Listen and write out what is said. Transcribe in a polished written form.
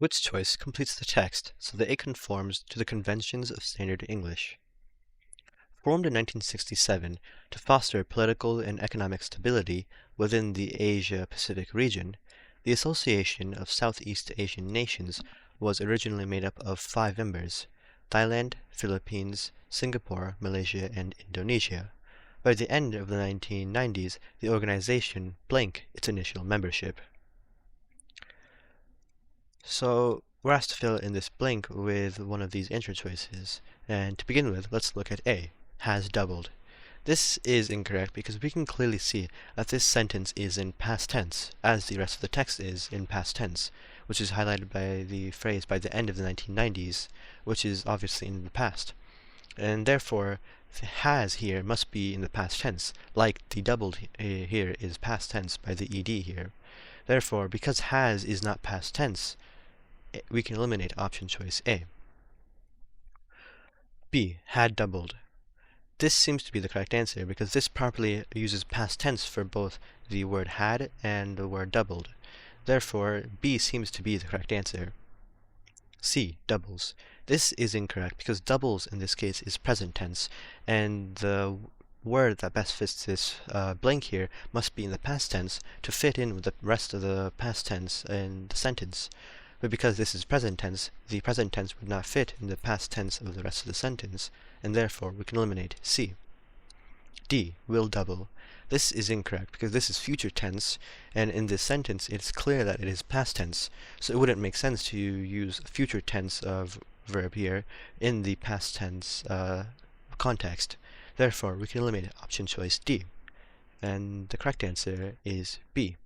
Which choice completes the text so that it conforms to the conventions of standard English? Formed in 1967 to foster political and economic stability within the Asia-Pacific region, the Association of Southeast Asian Nations was originally made up of 5 members: Thailand, Philippines, Singapore, Malaysia, and Indonesia. By the end of the 1990s, the organization blanked its initial membership. So we're asked to fill in this blank with one of these answer choices. And to begin with, let's look at A, has doubled. This is incorrect because we can clearly see that this sentence is in past tense, as the rest of the text is in past tense, which is highlighted by the phrase by the end of the 1990s, which is obviously in the past. And therefore, the has here must be in the past tense, like the doubled here is past tense by the ed here. Therefore, because has is not past tense, we can eliminate option choice A. B, had doubled. This seems to be the correct answer because this properly uses past tense for both the word had and the word doubled. Therefore, B seems to be the correct answer. C, doubles. This is incorrect because doubles in this case is present tense, and the word that best fits this blank here must be in the past tense to fit in with the rest of the past tense in the sentence. But because this is present tense, the present tense would not fit in the past tense of the rest of the sentence, and therefore we can eliminate C. D, will double. This is incorrect because this is future tense, and in this sentence it's clear that it is past tense, so it wouldn't make sense to use future tense of verb here in the past tense context. Therefore, we can eliminate option choice D, and the correct answer is B.